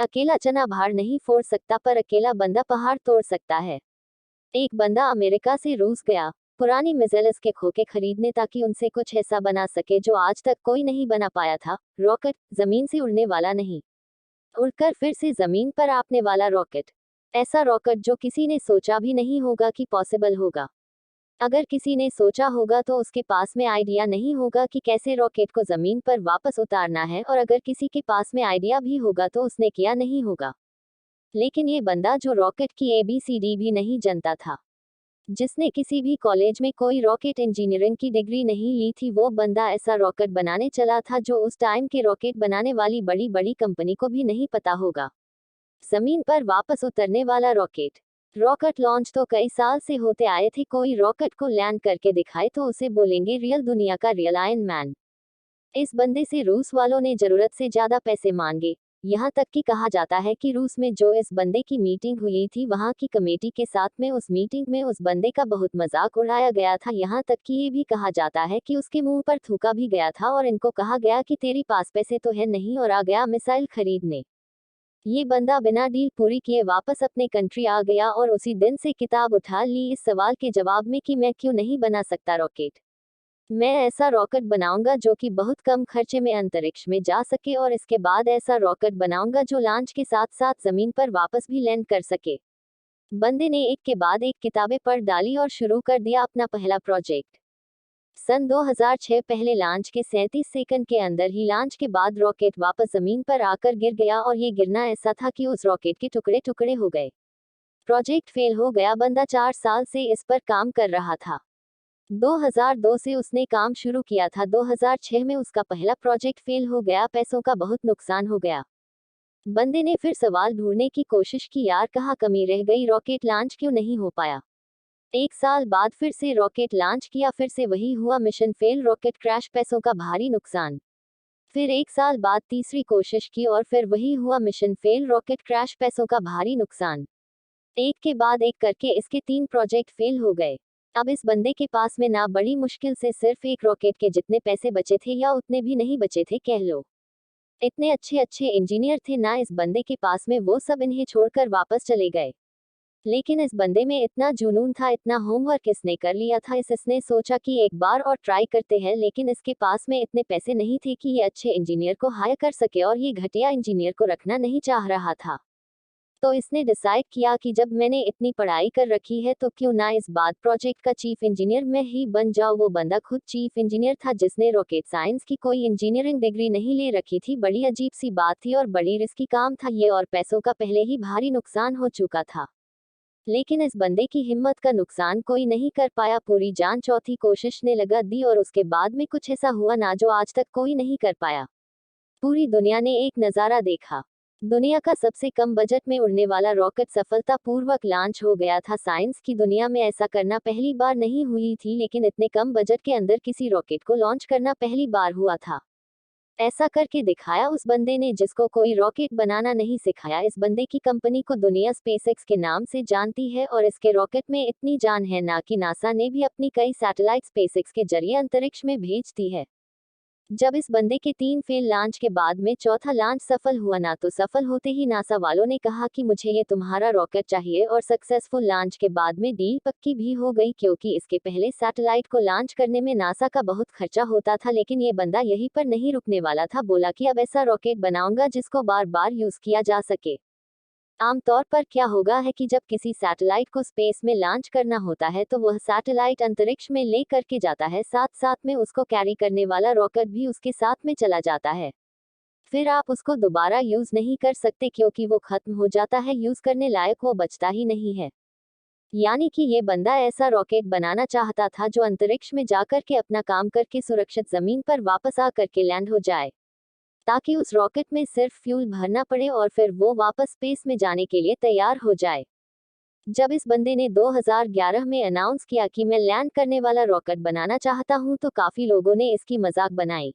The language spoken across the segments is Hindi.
अकेला चना भार नहीं फोड़ सकता पर अकेला बंदा पहाड़ तोड़ सकता है। एक बंदा अमेरिका से रूस गया पुरानी मिसाइल्स के खोखे खरीदने ताकि उनसे कुछ ऐसा बना सके जो आज तक कोई नहीं बना पाया था। रॉकेट, जमीन से उड़ने वाला नहीं, उड़कर फिर से जमीन पर आपने वाला रॉकेट। ऐसा रॉकेट जो किसी ने सोचा भी नहीं होगा कि पॉसिबल होगा। अगर किसी ने सोचा होगा तो उसके पास में आइडिया नहीं होगा कि कैसे रॉकेट को जमीन पर वापस उतारना है, और अगर किसी के पास में आइडिया भी होगा तो उसने किया नहीं होगा। लेकिन ये बंदा जो रॉकेट की ABCD भी नहीं जानता था, जिसने किसी भी कॉलेज में कोई रॉकेट इंजीनियरिंग की डिग्री नहीं ली थी, वो बंदा ऐसा रॉकेट बनाने चला था जो उस टाइम के रॉकेट बनाने वाली बड़ी बड़ी कंपनी को भी नहीं पता होगा। जमीन पर वापस उतरने वाला रॉकेट। रॉकेट लॉन्च तो कई साल से होते आए थे, कोई रॉकेट को लैंड करके दिखाए तो उसे बोलेंगे रियल दुनिया का रियल आयरन मैन। इस बंदे से रूस वालों ने जरूरत से ज्यादा पैसे मांगे। यहाँ तक कि कहा जाता है कि रूस में जो इस बंदे की मीटिंग हुई थी, वहाँ की कमेटी के साथ में उस मीटिंग में उस बंदे का बहुत मजाक उड़ाया गया था। यहाँ तक कि ये भी कहा जाता है कि उसके मुंह पर थूका भी गया था और इनको कहा गया कि तेरी पास पैसे तो है नहीं, और आ गया मिसाइल खरीदने। ये बंदा बिना डील पूरी किए वापस अपने कंट्री आ गया और उसी दिन से किताब उठा ली इस सवाल के जवाब में कि मैं क्यों नहीं बना सकता रॉकेट। मैं ऐसा रॉकेट बनाऊंगा जो कि बहुत कम खर्चे में अंतरिक्ष में जा सके, और इसके बाद ऐसा रॉकेट बनाऊंगा जो लॉन्च के साथ साथ जमीन पर वापस भी लैंड कर सके। बंदे ने एक के बाद एक किताबें पढ़ डाली और शुरू कर दिया अपना पहला प्रोजेक्ट। सन 2006 पहले लॉन्च के 37 सेकंड के अंदर ही लॉन्च के बाद रॉकेट वापस जमीन पर आकर गिर गया, और ये गिरना ऐसा था कि उस रॉकेट के टुकड़े टुकड़े हो गए। प्रोजेक्ट फेल हो गया। बंदा 4 साल से इस पर काम कर रहा था। 2002 से उसने काम शुरू किया था। 2006 में उसका पहला प्रोजेक्ट फेल हो गया, पैसों का बहुत नुकसान हो गया। बंदे ने फिर सवाल ढूंढने की कोशिश की, यार कहाँ कमी रह गई, रॉकेट लॉन्च क्यों नहीं हो पाया। 1 साल बाद फिर से रॉकेट लॉन्च किया, फिर से वही हुआ, मिशन फेल, रॉकेट क्रैश, पैसों का भारी नुकसान। फिर 1 साल बाद तीसरी कोशिश की और फिर वही हुआ, मिशन फेल, रॉकेट क्रैश, पैसों का भारी नुकसान। एक के बाद एक करके इसके 3 प्रोजेक्ट फेल हो गए। अब इस बंदे के पास में ना बड़ी मुश्किल से सिर्फ एक रॉकेट के जितने पैसे बचे थे, या उतने भी नहीं बचे थे कह लो। इतने अच्छे अच्छे इंजीनियर थे ना इस बंदे के पास में, वो सब इन्हें छोड़कर वापस चले गए। लेकिन इस बंदे में इतना जुनून था, इतना होमवर्क इसने कर लिया था, इसने सोचा कि एक बार और ट्राई करते हैं, लेकिन इसके पास में इतने पैसे नहीं थे कि ये अच्छे इंजीनियर को हायर कर सके, और ये घटिया इंजीनियर को रखना नहीं चाह रहा था। तो इसने डिसाइड किया कि जब मैंने इतनी पढ़ाई कर रखी है तो क्यों ना इस बात प्रोजेक्ट का चीफ इंजीनियर मैं ही बन जाऊं। वो बंदा खुद चीफ इंजीनियर था, जिसने रॉकेट साइंस की कोई इंजीनियरिंग डिग्री नहीं ले रखी थी। बड़ी अजीब सी बात थी और बड़ी रिस्की काम था ये, और पैसों का पहले ही भारी नुकसान हो चुका था। लेकिन इस बंदे की हिम्मत का नुकसान कोई नहीं कर पाया। पूरी जान चौथी कोशिश ने लगा दी, और उसके बाद में कुछ ऐसा हुआ ना जो आज तक कोई नहीं कर पाया। पूरी दुनिया ने एक नज़ारा देखा। दुनिया का सबसे कम बजट में उड़ने वाला रॉकेट सफलतापूर्वक लॉन्च हो गया था। साइंस की दुनिया में ऐसा करना पहली बार नहीं हुई थी, लेकिन इतने कम बजट के अंदर किसी रॉकेट को लॉन्च करना पहली बार हुआ था। ऐसा करके दिखाया उस बंदे ने जिसको कोई रॉकेट बनाना नहीं सिखाया। इस बंदे की कंपनी को दुनिया स्पेसएक्स के नाम से जानती है, और इसके रॉकेट में इतनी जान है ना कि नासा ने भी अपनी कई सैटेलाइट स्पेसएक्स के जरिए अंतरिक्ष में भेज दी है। जब इस बंदे के 3 फेल लॉन्च के बाद में चौथा लॉन्च सफल हुआ ना, तो सफल होते ही नासा वालों ने कहा कि मुझे ये तुम्हारा रॉकेट चाहिए, और सक्सेसफुल लॉन्च के बाद में डील पक्की भी हो गई, क्योंकि इसके पहले सैटेलाइट को लॉन्च करने में नासा का बहुत खर्चा होता था। लेकिन ये बंदा यहीं पर नहीं रुकने वाला था, बोला कि अब ऐसा रॉकेट बनाऊंगा जिसको बार बार यूज किया जा सके। आमतौर पर क्या होगा है कि जब किसी सैटेलाइट को स्पेस में लॉन्च करना होता है तो वह सैटेलाइट अंतरिक्ष में ले करके जाता है, साथ साथ में उसको कैरी करने वाला रॉकेट भी उसके साथ में चला जाता है। फिर आप उसको दोबारा यूज नहीं कर सकते, क्योंकि वो खत्म हो जाता है, यूज करने लायक वो बचता ही नहीं है। यानी कि ये बंदा ऐसा रॉकेट बनाना चाहता था जो अंतरिक्ष में जाकर के अपना काम करके सुरक्षित जमीन पर वापस आ करके लैंड हो जाए, ताकि उस रॉकेट में सिर्फ फ्यूल भरना पड़े और फिर वो वापस स्पेस में जाने के लिए तैयार हो जाए। जब इस बंदे ने 2011 में अनाउंस किया कि मैं लैंड करने वाला रॉकेट बनाना चाहता हूं, तो काफी लोगों ने इसकी मजाक बनाई।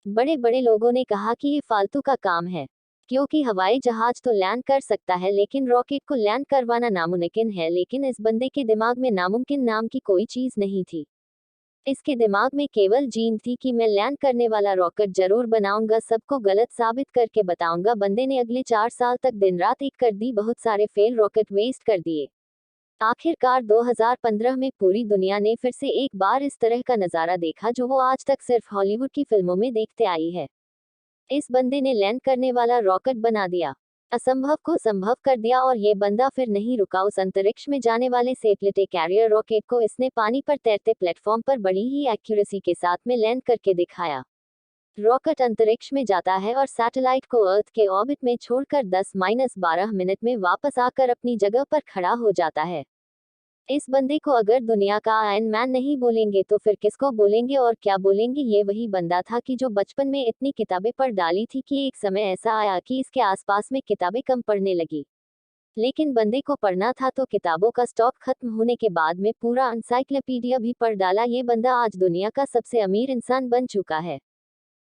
बड़े बड़े लोगों ने कहा कि ये फालतू का काम है, क्योंकि हवाई जहाज तो लैंड कर सकता है लेकिन रॉकेट को लैंड करवाना नामुमकिन है। लेकिन इस बंदे के दिमाग में नामुमकिन नाम की कोई चीज नहीं थी। इसके दिमाग में केवल जीन थी कि मैं लैंड करने वाला रॉकेट जरूर बनाऊंगा, सबको गलत साबित करके बताऊंगा। बंदे ने अगले 4 साल तक दिन रात एक कर दी, बहुत सारे फेल रॉकेट वेस्ट कर दिए। आखिरकार 2015 में पूरी दुनिया ने फिर से एक बार इस तरह का नजारा देखा जो वो आज तक सिर्फ हॉलीवुड की फिल्मों में देखते आई है। इस बंदे ने लैंड करने वाला रॉकेट बना दिया, असंभव को संभव कर दिया, और ये बंदा फिर नहीं रुका। उस अंतरिक्ष में जाने वाले सैटेलाइट कैरियर रॉकेट को इसने पानी पर तैरते प्लेटफॉर्म पर बड़ी ही एक्यूरेसी के साथ में लैंड करके दिखाया। रॉकेट अंतरिक्ष में जाता है और सैटेलाइट को अर्थ के ऑर्बिट में छोड़कर 10-12 मिनट में वापस आकर अपनी जगह पर खड़ा हो जाता है। इस बंदे को अगर दुनिया का आयरन मैन नहीं बोलेंगे तो फिर किसको बोलेंगे और क्या बोलेंगे? ये वही बंदा था कि जो बचपन में इतनी किताबें पढ़ डाली थी कि एक समय ऐसा आया कि इसके आसपास में किताबें कम पढ़ने लगी। लेकिन बंदे को पढ़ना था तो किताबों का स्टॉक खत्म होने के बाद में पूरा एनसाइक्लोपीडिया भी पढ़ डाला। ये बंदा आज दुनिया का सबसे अमीर इंसान बन चुका है।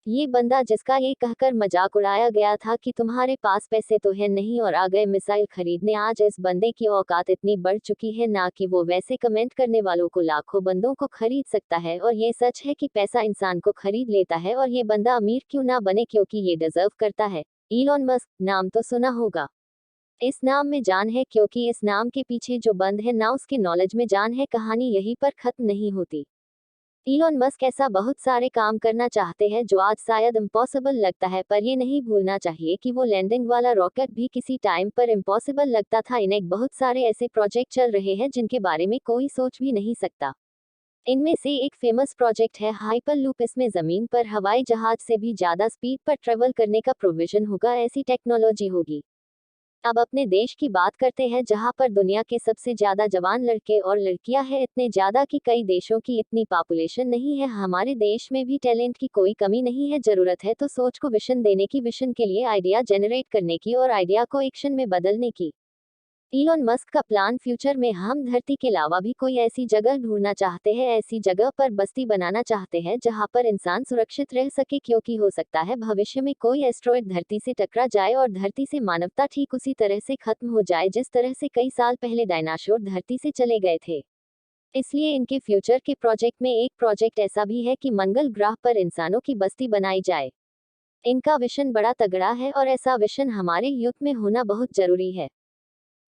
ये बंदा जिसका ये कहकर मजाक उड़ाया गया था कि तुम्हारे पास पैसे तो है नहीं और आ गए मिसाइल खरीदने, आज इस बंदे की औकात इतनी बढ़ चुकी है ना कि वो वैसे कमेंट करने वालों को लाखों बंदों को खरीद सकता है। और ये सच है कि पैसा इंसान को खरीद लेता है, और ये बंदा अमीर क्यों ना बने, क्योंकि ये डिजर्व करता है। इलॉन मस्क, नाम तो सुना होगा। इस नाम में जान है, क्योंकि इस नाम के पीछे जो बंद है ना उसके नॉलेज में जान है। कहानी यहीं पर खत्म नहीं होती। इलॉन मस्क ऐसा बहुत सारे काम करना चाहते हैं जो आज शायद इम्पॉसिबल लगता है, पर ये नहीं भूलना चाहिए कि वो लैंडिंग वाला रॉकेट भी किसी टाइम पर इम्पॉसिबल लगता था। इन्हें बहुत सारे ऐसे प्रोजेक्ट चल रहे हैं जिनके बारे में कोई सोच भी नहीं सकता। इनमें से एक फेमस प्रोजेक्ट है हाइपरलूप। इसमें जमीन पर हवाई जहाज से भी ज्यादा स्पीड पर ट्रेवल करने का प्रोविजन होगा, ऐसी टेक्नोलॉजी होगी। अब अपने देश की बात करते हैं, जहां पर दुनिया के सबसे ज्यादा जवान लड़के और लड़कियां हैं, इतने ज्यादा कि कई देशों की इतनी पॉपुलेशन नहीं है। हमारे देश में भी टैलेंट की कोई कमी नहीं है, जरूरत है तो सोच को विजन देने की, विजन के लिए आइडिया जनरेट करने की और आइडिया को एक्शन में बदलने की। इलॉन मस्क का प्लान, फ्यूचर में हम धरती के अलावा भी कोई ऐसी जगह ढूंढना चाहते हैं, ऐसी जगह पर बस्ती बनाना चाहते हैं जहां पर इंसान सुरक्षित रह सके, क्योंकि हो सकता है भविष्य में कोई एस्ट्रॉयड धरती से टकरा जाए और धरती से मानवता ठीक उसी तरह से खत्म हो जाए जिस तरह से कई साल पहले डायनासोर धरती से चले गए थे। इसलिए इनके फ्यूचर के प्रोजेक्ट में एक प्रोजेक्ट ऐसा भी है कि मंगल ग्रह पर इंसानों की बस्ती बनाई जाए। इनका विजन बड़ा तगड़ा है और ऐसा विजन हमारे यूथ में होना बहुत जरूरी है।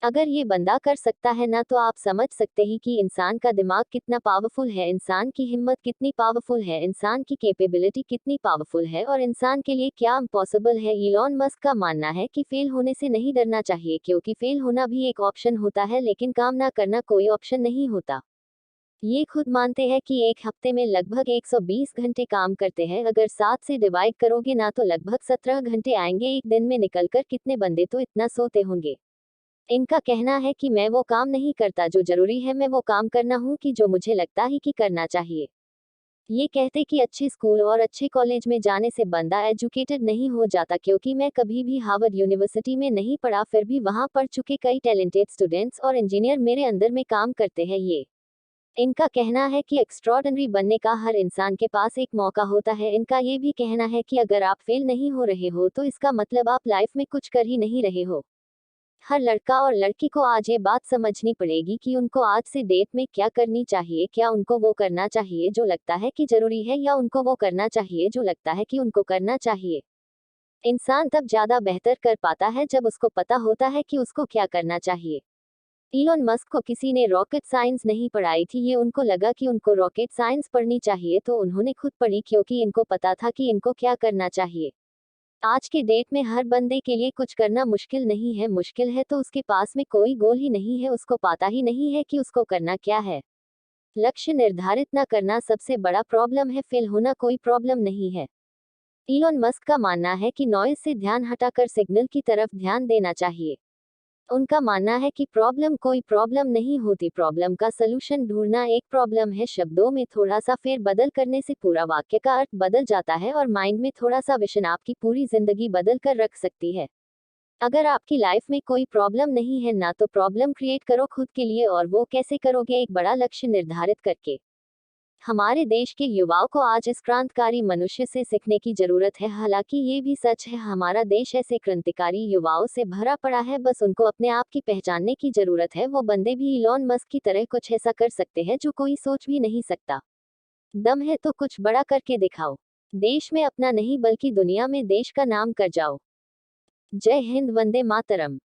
अगर ये बंदा कर सकता है ना, तो आप समझ सकते हैं कि इंसान का दिमाग कितना पावरफुल है, इंसान की हिम्मत कितनी पावरफुल है, इंसान की कैपेबिलिटी कितनी पावरफुल है और इंसान के लिए क्या इम्पॉसिबल है। इलॉन मस्क का मानना है कि फेल होने से नहीं डरना चाहिए, क्योंकि फेल होना भी एक ऑप्शन होता है, लेकिन काम ना करना कोई ऑप्शन नहीं होता। ये खुद मानते हैं कि एक हफ्ते में लगभग 120 घंटे काम करते हैं। अगर 7 से डिवाइड करोगे ना तो लगभग 17 घंटे आएंगे। एक दिन में निकलकर कितने बंदे तो इतना सोते होंगे। इनका कहना है कि मैं वो काम नहीं करता जो जरूरी है, मैं वो काम करना हूँ कि जो मुझे लगता है कि करना चाहिए। ये कहते कि अच्छे स्कूल और अच्छे कॉलेज में जाने से बंदा एजुकेटेड नहीं हो जाता, क्योंकि मैं कभी भी हार्वर्ड यूनिवर्सिटी में नहीं पढ़ा, फिर भी वहाँ पढ़ चुके कई टैलेंटेड स्टूडेंट्स और इंजीनियर मेरे अंदर में काम करते हैं। ये इनका कहना है कि एक्स्ट्रॉर्डनरी बनने का हर इंसान के पास एक मौका होता है। इनका ये भी कहना है कि अगर आप फेल नहीं हो रहे हो तो इसका मतलब आप लाइफ में कुछ कर ही नहीं रहे हो। हर लड़का और लड़की को आज ये बात समझनी पड़ेगी कि उनको आज से डेट में क्या करनी चाहिए। क्या उनको वो करना चाहिए जो लगता है कि जरूरी है, या उनको वो करना चाहिए जो लगता है कि उनको करना चाहिए। इंसान तब ज्यादा बेहतर कर पाता है जब उसको पता होता है कि उसको क्या करना चाहिए। इलॉन मस्क को किसी ने रॉकेट साइंस नहीं पढ़ाई थी, ये उनको लगा कि उनको रॉकेट साइंस पढ़नी चाहिए तो उन्होंने खुद पढ़ी, क्योंकि इनको पता था कि इनको क्या करना चाहिए। आज के डेट में हर बंदे के लिए कुछ करना मुश्किल नहीं है, मुश्किल है तो उसके पास में कोई गोल ही नहीं है, उसको पता ही नहीं है कि उसको करना क्या है। लक्ष्य निर्धारित ना करना सबसे बड़ा प्रॉब्लम है, फेल होना कोई प्रॉब्लम नहीं है। इलॉन मस्क का मानना है कि नॉइज से ध्यान हटाकर सिग्नल की तरफ ध्यान देना चाहिए। उनका मानना है कि प्रॉब्लम कोई प्रॉब्लम नहीं होती, प्रॉब्लम का सलूशन ढूंढना एक प्रॉब्लम है। शब्दों में थोड़ा सा फेर बदल करने से पूरा वाक्य का अर्थ बदल जाता है, और माइंड में थोड़ा सा विजन आपकी पूरी जिंदगी बदल कर रख सकती है। अगर आपकी लाइफ में कोई प्रॉब्लम नहीं है ना, तो प्रॉब्लम क्रिएट करो खुद के लिए, और वो कैसे करोगे? एक बड़ा लक्ष्य निर्धारित करके। हमारे देश के युवाओं को आज इस क्रांतिकारी मनुष्य से सीखने की जरूरत है। हालांकि ये भी सच है, हमारा देश ऐसे क्रांतिकारी युवाओं से भरा पड़ा है, बस उनको अपने आप की पहचानने की जरूरत है। वो बंदे भी इलॉन मस्क की तरह कुछ ऐसा कर सकते हैं जो कोई सोच भी नहीं सकता। दम है तो कुछ बड़ा करके दिखाओ। देश में अपना नहीं बल्कि दुनिया में देश का नाम कर जाओ। जय हिंद, वंदे मातरम।